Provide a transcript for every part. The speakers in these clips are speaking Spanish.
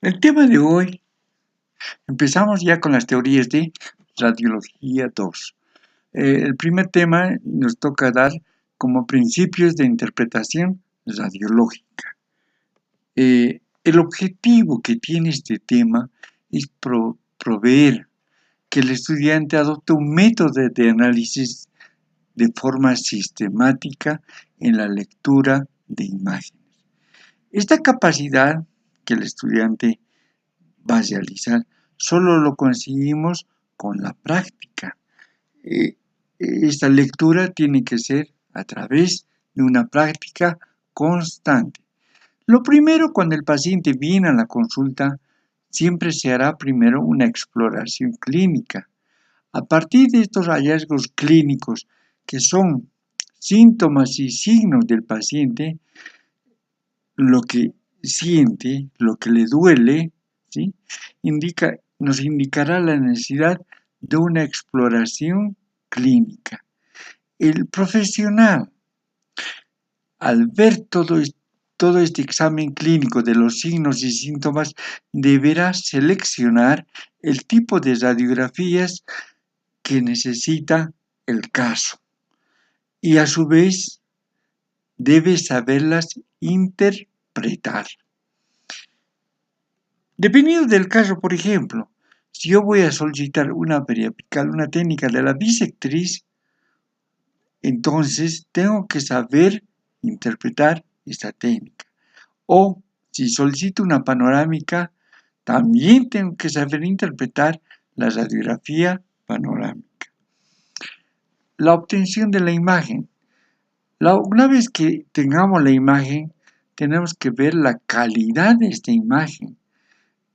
El tema de hoy, empezamos ya con las teorías de radiología 2. El primer tema nos toca dar como principios de interpretación radiológica. El objetivo que tiene este tema es proveer que el estudiante adopte un método de análisis de forma sistemática en la lectura de imágenes. Esta capacidad que el estudiante va a realizar solo lo conseguimos con la práctica. Esta lectura tiene que ser a través de una práctica constante. Lo primero, cuando el paciente viene a la consulta, siempre se hará primero una exploración clínica. A partir de estos hallazgos clínicos, que son síntomas y signos del paciente, lo que siente, lo que le duele, ¿sí? Nos indicará la necesidad de una exploración clínica. El profesional, al ver todo este examen clínico de los signos y síntomas, deberá seleccionar el tipo de radiografías que necesita el caso y a su vez debe saberlas interpretar. Dependiendo del caso, por ejemplo, si yo voy a solicitar una periapical, una técnica de la bisectriz, entonces tengo que saber interpretar esta técnica. O si solicito una panorámica, también tengo que saber interpretar la radiografía panorámica. La obtención de la imagen. Una vez que tengamos la imagen, tenemos que ver la calidad de esta imagen,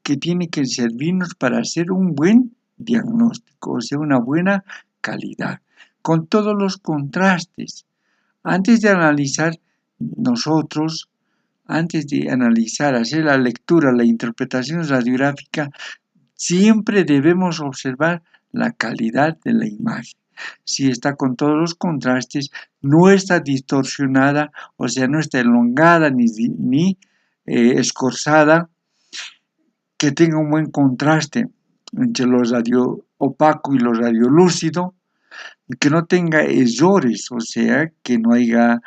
que tiene que servirnos para hacer un buen diagnóstico, o sea, una buena calidad, con todos los contrastes. Antes de analizar nosotros, antes de analizar, hacer la lectura, la interpretación radiográfica, siempre debemos observar la calidad de la imagen. Si está con todos los contrastes, no está distorsionada, o sea, no está elongada ni escorzada, que tenga un buen contraste entre lo radio opaco y lo radiolúcido, que no tenga errores, o sea, que no haya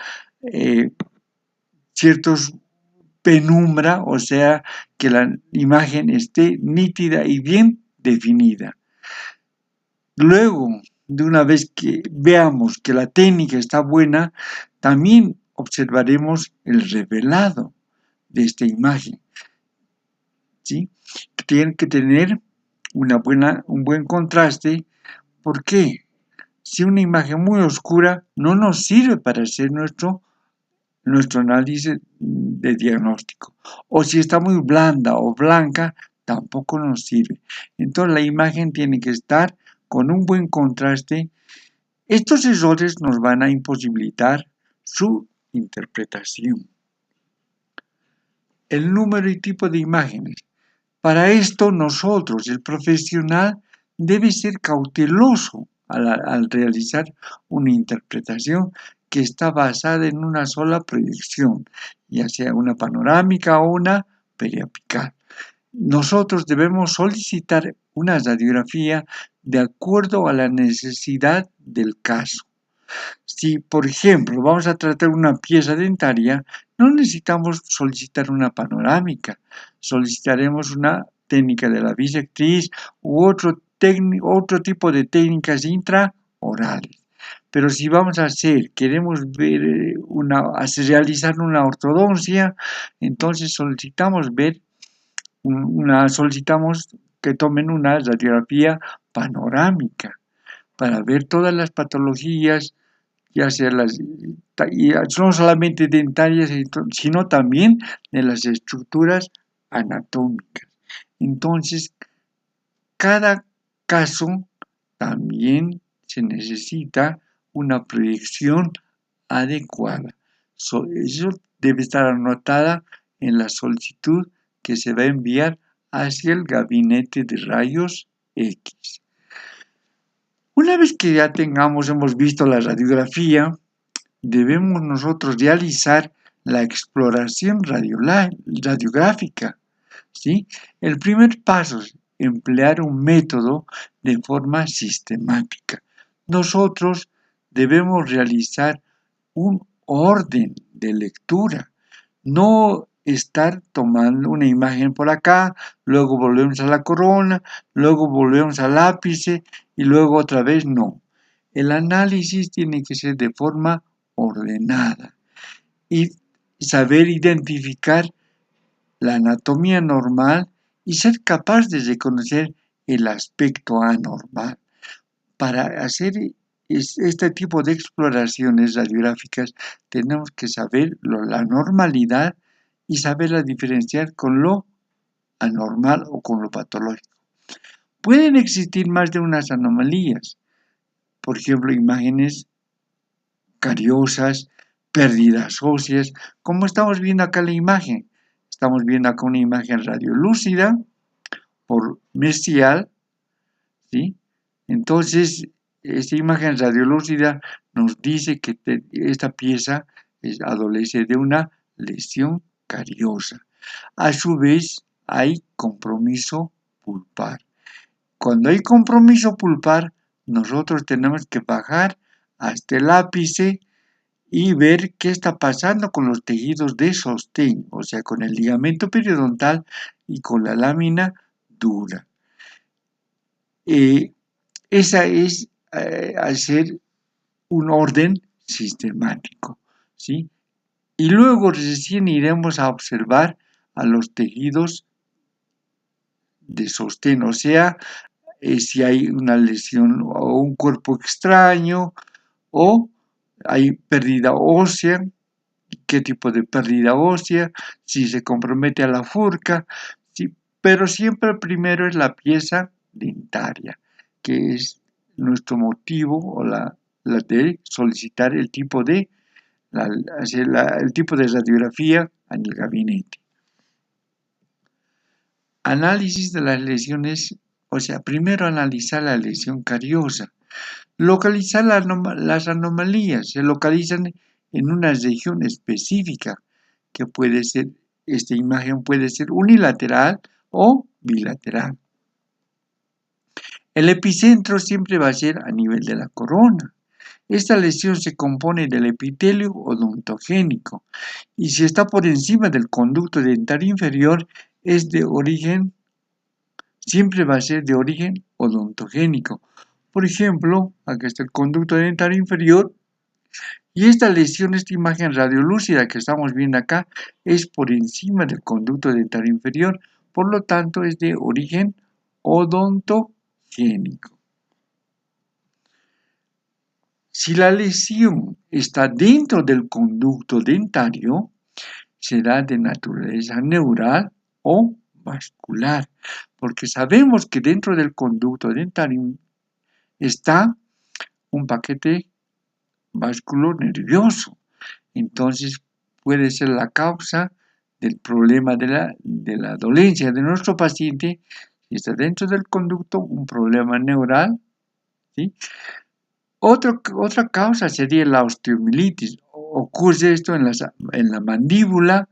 ciertos penumbra, o sea, que la imagen esté nítida y bien definida. Luego, de una vez que veamos que la técnica está buena, también observaremos el revelado de esta imagen. ¿Sí? Tienen que tener un buen contraste. ¿Por qué? Si una imagen muy oscura no nos sirve para hacer nuestro análisis de diagnóstico. O si está muy blanda o blanca, tampoco nos sirve. Entonces la imagen tiene que estar con un buen contraste. Estos errores nos van a imposibilitar su interpretación. El número y tipo de imágenes. Para esto nosotros, el profesional, debe ser cauteloso al realizar una interpretación que está basada en una sola proyección, ya sea una panorámica o una periapical. Nosotros debemos solicitar una radiografía de acuerdo a la necesidad del caso. Si, por ejemplo, vamos a tratar una pieza dentaria, no necesitamos solicitar una panorámica, solicitaremos una técnica de la bisectriz u otro tipo de técnicas intraorales. Pero si vamos a queremos ver realizar una ortodoncia, entonces solicitamos que tomen una radiografía panorámica para ver todas las patologías, ya sea no solamente dentarias, sino también de las estructuras anatómicas. Entonces, cada caso también se necesita una proyección adecuada. Eso debe estar anotada en la solicitud que se va a enviar hacia el gabinete de rayos X. Una vez que ya hemos visto la radiografía, debemos nosotros realizar la exploración radiográfica. ¿sí? El primer paso es emplear un método de forma sistemática. Nosotros debemos realizar un orden de lectura, no estar tomando una imagen por acá, luego volvemos a la corona, luego volvemos al ápice y luego otra vez no. El análisis tiene que ser de forma ordenada y saber identificar la anatomía normal y ser capaz de reconocer el aspecto anormal. Para hacer este tipo de exploraciones radiográficas tenemos que saber la normalidad y saberla diferenciar con lo anormal o con lo patológico. Pueden existir más de unas anomalías, por ejemplo, imágenes cariosas, pérdidas óseas, como estamos viendo acá la imagen. Estamos viendo acá una imagen radiolúcida por mesial, ¿sí? Entonces, esta imagen radiolúcida nos dice que esta pieza adolece de una lesión cariosa. A su vez, hay compromiso pulpar. Cuando hay compromiso pulpar, nosotros tenemos que bajar hasta el ápice y ver qué está pasando con los tejidos de sostén, o sea, con el ligamento periodontal y con la lámina dura. Esa es hacer un orden sistemático, ¿sí? Y luego recién iremos a observar a los tejidos de sostén, o sea, si hay una lesión o un cuerpo extraño o hay pérdida ósea, qué tipo de pérdida ósea, si se compromete a la furca, ¿sí? Pero siempre primero es la pieza dentaria, que es nuestro motivo o la de solicitar el tipo de el tipo de radiografía en el gabinete. Análisis de las lesiones, o sea, primero analizar la lesión cariosa, localizar las anomalías, se localizan en una región específica, que puede ser, esta imagen puede ser unilateral o bilateral. El epicentro siempre va a ser a nivel de la corona. Esta lesión se compone del epitelio odontogénico y si está por encima del conducto dentario inferior es de origen, siempre va a ser de origen odontogénico. Por ejemplo, aquí está el conducto dentario inferior y esta lesión, esta imagen radiolúcida que estamos viendo acá, es por encima del conducto dentario inferior, por lo tanto es de origen odontogénico. Si la lesión está dentro del conducto dentario, será de naturaleza neural o vascular, porque sabemos que dentro del conducto dentario está un paquete vasculo nervioso. Entonces puede ser la causa del problema de la dolencia de nuestro paciente, si está dentro del conducto, un problema neural, ¿sí? Otra causa sería la osteomielitis. Ocurre esto en la mandíbula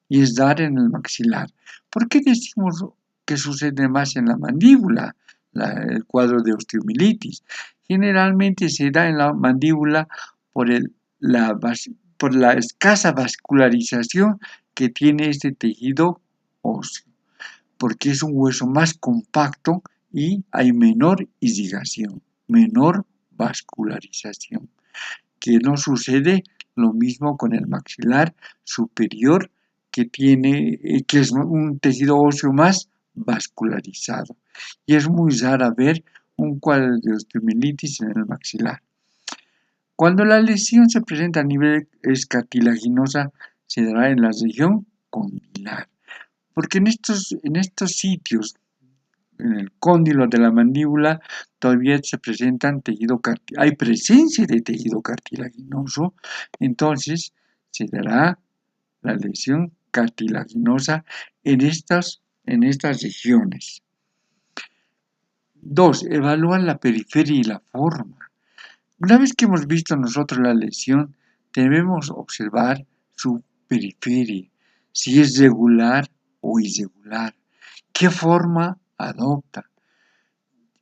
y es dar en el maxilar. ¿Por qué decimos que sucede más en la mandíbula el cuadro de osteomielitis? Generalmente se da en la mandíbula por la escasa vascularización que tiene este tejido óseo, porque es un hueso más compacto y hay menor irrigación, menor vascularización, que no sucede lo mismo con el maxilar superior que es un tejido óseo más vascularizado y es muy raro ver un cuadro de osteomielitis en el maxilar. Cuando la lesión se presenta a nivel cartilaginosa, se dará en la región condylar, porque en estos sitios, en el cóndilo de la mandíbula, todavía se presentan hay presencia de tejido cartilaginoso, entonces se dará la lesión cartilaginosa en estas regiones. 2. Evaluar la periferia y la forma. Una vez que hemos visto nosotros la lesión, debemos observar su periferia, si es regular o irregular. ¿Qué forma adopta?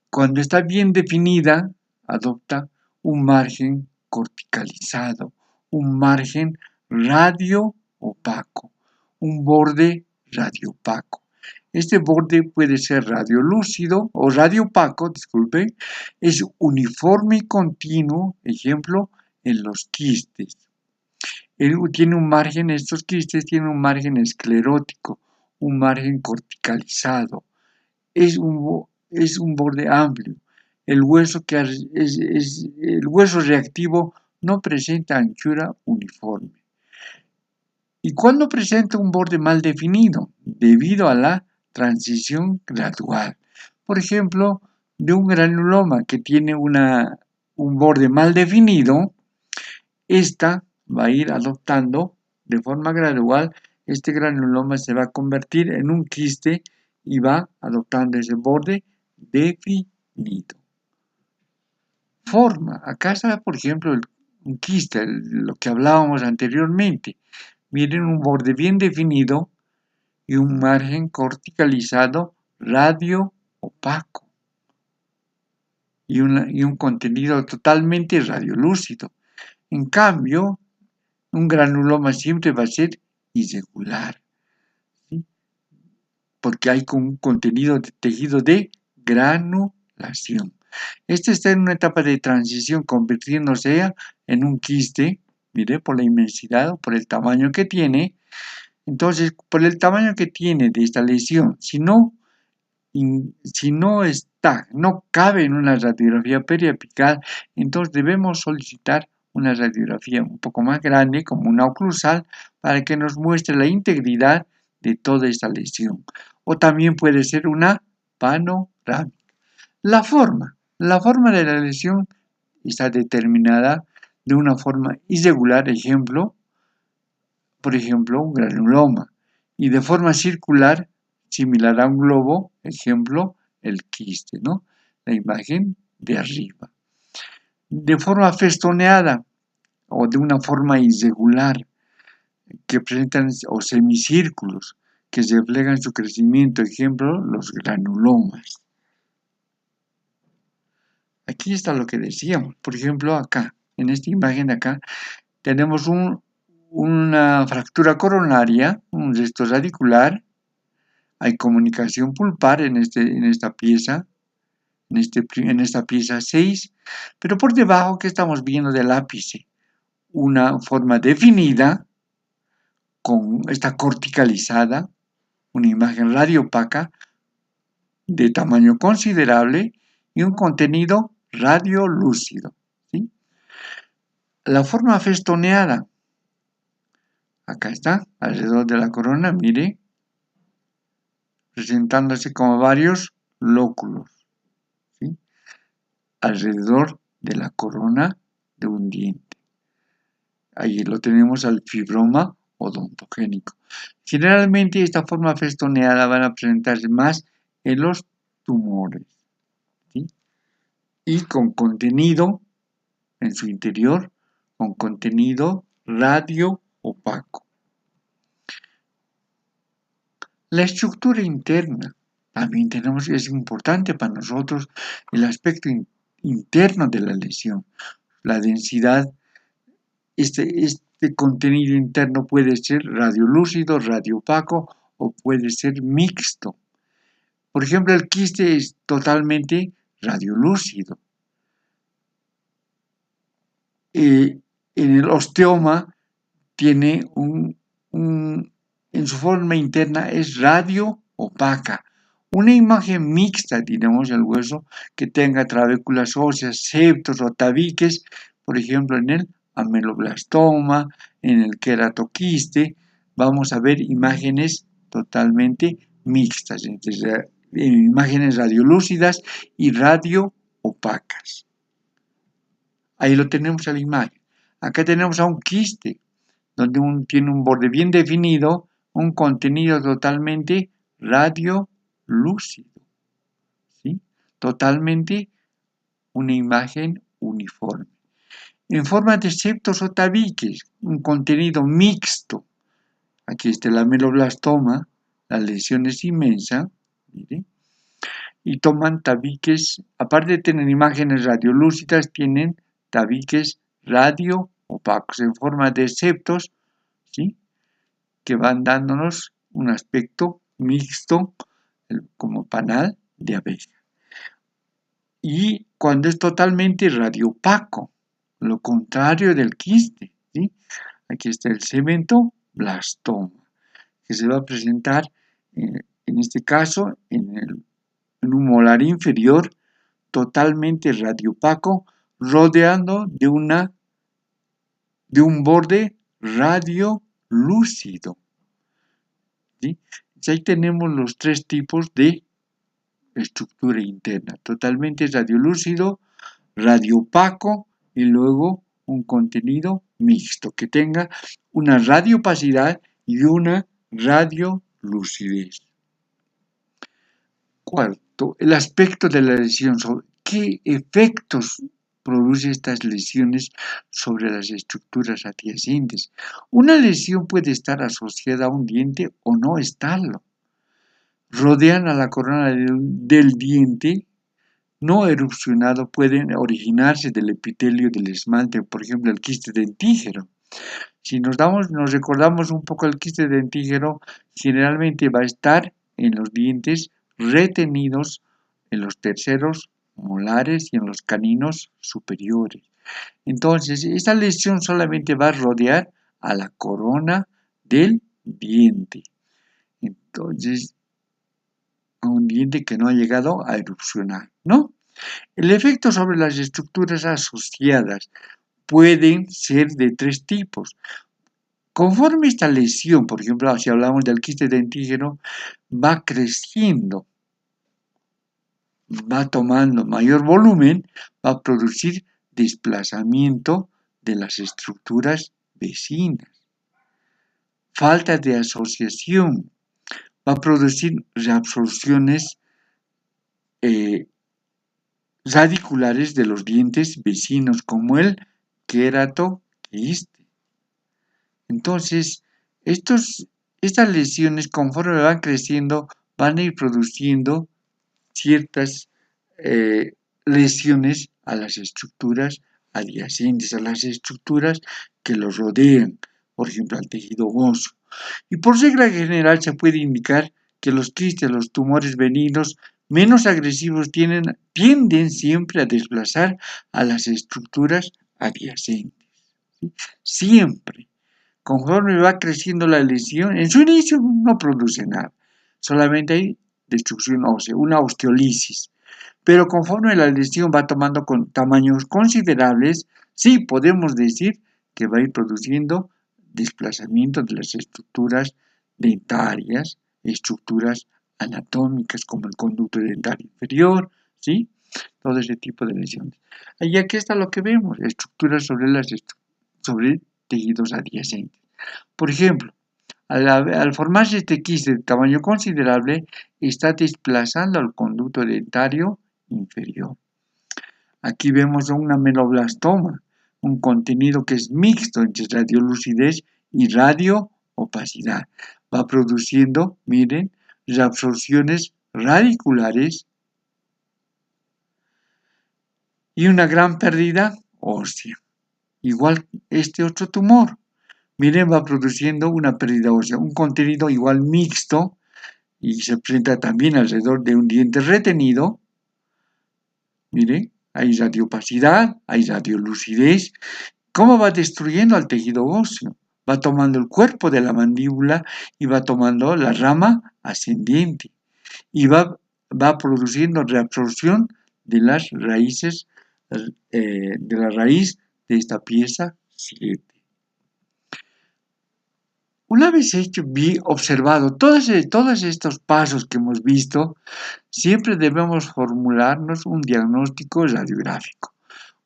Cuando está bien definida, adopta un margen corticalizado, un margen radio opaco, un borde radioopaco. Este borde puede ser radiolúcido o radioopaco, disculpe, es uniforme y continuo, ejemplo, en los quistes. Estos quistes tienen un margen esclerótico, un margen corticalizado, es un borde amplio. El hueso reactivo no presenta anchura uniforme. ¿Y cuándo presenta un borde mal definido? Debido a la transición gradual. Por ejemplo, de un granuloma que tiene un borde mal definido, esta va a ir adoptando de forma gradual, este granuloma se va a convertir en un quiste y va adoptando ese borde definido. Forma, acá está por ejemplo un quiste, lo que hablábamos anteriormente. Miren un borde bien definido y un margen corticalizado radio opaco y un contenido totalmente radiolúcido. En cambio, un granuloma siempre va a ser irregular, ¿sí? Porque hay un contenido de tejido de granulación. Este está en una etapa de transición, convirtiéndose en un quiste, mire, por la inmensidad o por el tamaño que tiene. Entonces, por el tamaño que tiene de esta lesión, si no cabe en una radiografía periapical, entonces debemos solicitar una radiografía un poco más grande, como una oclusal, para que nos muestre la integridad de toda esta lesión. O también puede ser una panorámica. La forma de la lesión está determinada de una forma irregular, por ejemplo, un granuloma, y de forma circular, similar a un globo, ejemplo, el quiste, ¿no? La imagen de arriba. De forma festoneada o de una forma irregular, que presentan o semicírculos, que reflejan su crecimiento, ejemplo, los granulomas. Aquí está lo que decíamos, por ejemplo, acá, en esta imagen de acá, tenemos una fractura coronaria, un resto radicular, hay comunicación pulpar en esta pieza, en esta pieza 6, pero por debajo, ¿qué estamos viendo del ápice? Una forma definida, está corticalizada, una imagen radioopaca de tamaño considerable y un contenido radiolúcido, ¿sí? La forma festoneada, acá está, alrededor de la corona, mire, presentándose como varios lóculos, ¿sí? Alrededor de la corona de un diente. Ahí lo tenemos al fibroma odontogénico. Generalmente esta forma festoneada van a presentarse más en los tumores, ¿sí? Y con contenido en su interior, con contenido radio-opaco. La estructura interna también es importante para nosotros el aspecto interno de la lesión. La densidad, este contenido interno puede ser radiolúcido, radioopaco o puede ser mixto. Por ejemplo, el quiste es totalmente radiolúcido. En el osteoma tiene en su forma interna es radio-opaca. Una imagen mixta, diremos, del hueso que tenga trabéculas óseas, septos o tabiques, por ejemplo, en el ameloblastoma, en el queratoquiste, vamos a ver imágenes totalmente mixtas, imágenes radiolúcidas y radioopacas. Ahí lo tenemos a la imagen. Acá tenemos a un quiste, donde tiene un borde bien definido, un contenido totalmente radiolúcido, ¿sí? Totalmente una imagen uniforme. En forma de septos o tabiques, un contenido mixto. Aquí está el ameloblastoma, la lesión es inmensa, Mire. Y toman tabiques, aparte de tener imágenes radiolúcidas, tienen tabiques radio-opacos en forma de septos, ¿sí? Que van dándonos un aspecto mixto, como panal de abeja. Y cuando es totalmente radiopaco, lo contrario del quiste, ¿sí? Aquí está el cementoblastoma, que se va a presentar, en este caso, en un molar inferior, totalmente radiopaco, rodeando de un borde radiolúcido, ¿sí? Ahí tenemos los tres tipos de estructura interna, totalmente radiolúcido, radiopaco y luego un contenido mixto que tenga una radiopacidad y una radiolucidez. Cuarto, el aspecto de la lesión. ¿Qué efectos produce estas lesiones sobre las estructuras adyacentes? Una lesión puede estar asociada a un diente o no estarlo. Rodean a la corona del diente no erupcionado, pueden originarse del epitelio del esmalte, por ejemplo, el quiste dentígero. Si nos recordamos un poco el quiste dentígero, generalmente va a estar en los dientes retenidos en los terceros molares y en los caninos superiores. Entonces, esta lesión solamente va a rodear a la corona del diente. Entonces, a un diente que no ha llegado a erupcionar, ¿no? El efecto sobre las estructuras asociadas pueden ser de tres tipos. Conforme esta lesión, por ejemplo, si hablamos del quiste dentígeno, va creciendo, va tomando mayor volumen, va a producir desplazamiento de las estructuras vecinas. Falta de asociación, va a producir reabsorciones radiculares de los dientes vecinos, como el queratoquiste. Entonces, estas lesiones, conforme van creciendo, van a ir produciendo ciertas lesiones a las estructuras adyacentes, a las estructuras que los rodean, por ejemplo, al tejido óseo. Y por regla general se puede indicar que los quistes, los tumores benignos menos agresivos tienden siempre a desplazar a las estructuras adyacentes. ¿Sí? Siempre. Conforme va creciendo la lesión, en su inicio no produce nada, solamente hay destrucción ósea, una osteolisis. Pero conforme la lesión va tomando tamaños considerables, sí podemos decir que va a ir produciendo desplazamiento de las estructuras dentarias, estructuras anatómicas como el conducto dentario inferior, ¿sí? Todo ese tipo de lesiones. Y aquí está lo que vemos, estructuras sobre tejidos adyacentes. Por ejemplo, al formarse este quiste de tamaño considerable, está desplazando al conducto dentario inferior. Aquí vemos un ameloblastoma, un contenido que es mixto entre radiolucidez y radioopacidad. Va produciendo, miren, reabsorciones radiculares y una gran pérdida ósea. Igual este otro tumor. Miren, va produciendo una pérdida ósea, un contenido igual mixto y se presenta también alrededor de un diente retenido. Miren, hay radiopacidad, hay radiolucidez. ¿Cómo va destruyendo al tejido óseo? Va tomando el cuerpo de la mandíbula y va tomando la rama ascendiente y va produciendo reabsorción de las raíces, de la raíz de esta pieza 7. Una vez observado todos estos pasos que hemos visto, siempre debemos formularnos un diagnóstico radiográfico,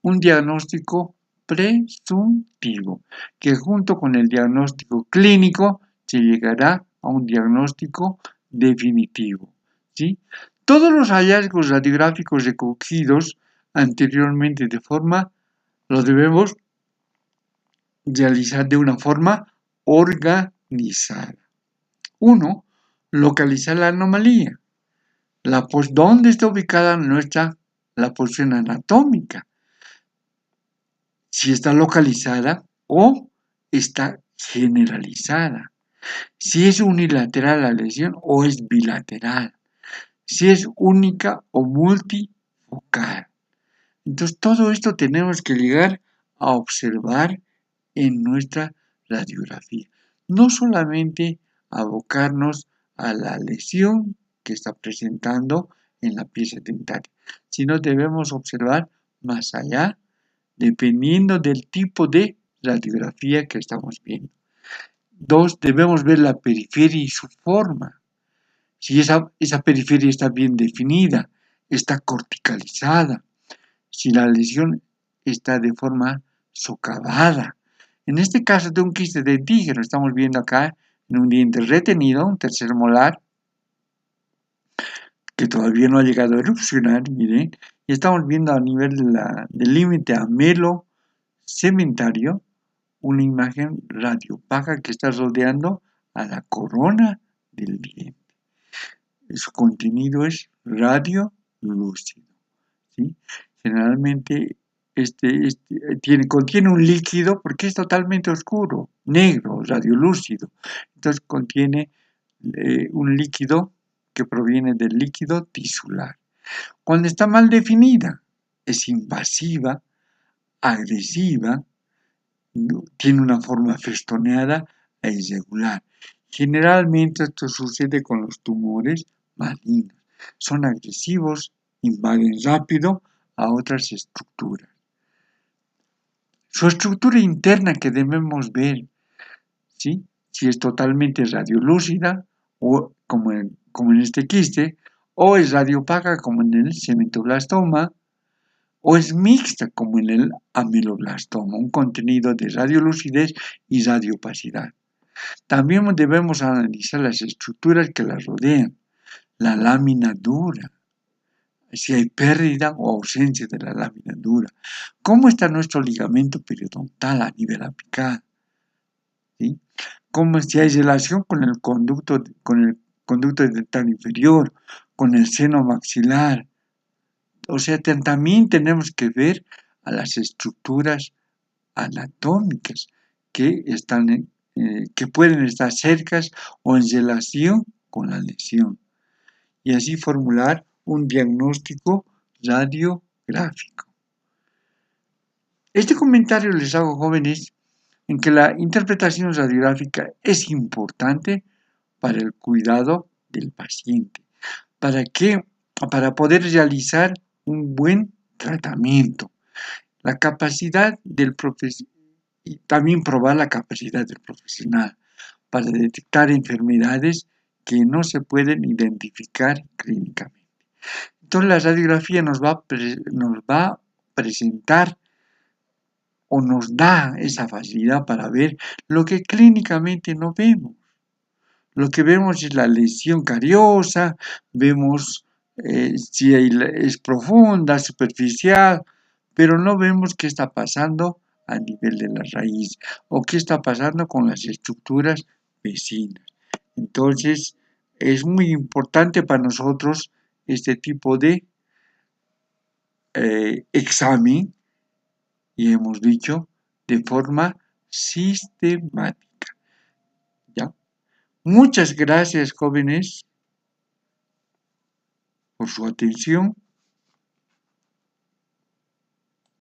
un diagnóstico presuntivo, que junto con el diagnóstico clínico se llegará a un diagnóstico definitivo, ¿sí? Todos los hallazgos radiográficos recogidos anteriormente lo debemos realizar de una forma organizada. 1. Localizar la anomalía. ¿Dónde está ubicada la posición anatómica? Si está localizada o está generalizada. Si es unilateral la lesión o es bilateral. Si es única o multifocal. Entonces, todo esto tenemos que llegar a observar en nuestra radiografía. No solamente abocarnos a la lesión que está presentando en la pieza dentaria, sino debemos observar más allá, dependiendo del tipo de radiografía que estamos viendo. 2, debemos ver la periferia y su forma. Si esa periferia está bien definida, está corticalizada, si la lesión está de forma socavada. En este caso de un quiste dentígeno, estamos viendo acá en un diente retenido, un tercer molar, que todavía no ha llegado a erupcionar, miren, y estamos viendo a nivel del límite amelo cementario una imagen radiopaca que está rodeando a la corona del diente. Su contenido es radiolúcido, ¿sí? Generalmente contiene un líquido porque es totalmente oscuro, negro, radiolúcido. Entonces contiene un líquido que proviene del líquido tisular. Cuando está mal definida, es invasiva, agresiva, tiene una forma festoneada e irregular. Generalmente esto sucede con los tumores malignos. Son agresivos, invaden rápido a otras estructuras. Su estructura interna que debemos ver, ¿sí? Si es totalmente radiolúcida, o como en este quiste, o es radiopaca como en el cementoblastoma, o es mixta como en el ameloblastoma, un contenido de radiolucidez y radiopacidad. También debemos analizar las estructuras que la rodean, la lámina dura, si hay pérdida o ausencia de la lámina dura, cómo está nuestro ligamento periodontal a nivel apical, ¿sí? Cómo si hay relación con el conducto dental inferior, con el seno maxilar. O sea, también tenemos que ver a las estructuras anatómicas que pueden estar cercas o en relación con la lesión, y así formular un diagnóstico radiográfico. Este comentario les hago, jóvenes, en que la interpretación radiográfica es importante para el cuidado del paciente. ¿Para qué? Para poder realizar un buen tratamiento. La capacidad del profesional y también probar la capacidad del profesional para detectar enfermedades que no se pueden identificar clínicamente. Entonces la radiografía nos va a presentar o nos da esa facilidad para ver lo que clínicamente no vemos. Lo que vemos es la lesión cariosa, vemos si es profunda, superficial, pero no vemos qué está pasando a nivel de la raíz o qué está pasando con las estructuras vecinas. Entonces, es muy importante para nosotros este tipo de examen, y hemos dicho, de forma sistemática. ¿Ya? Muchas gracias, jóvenes, por su atención.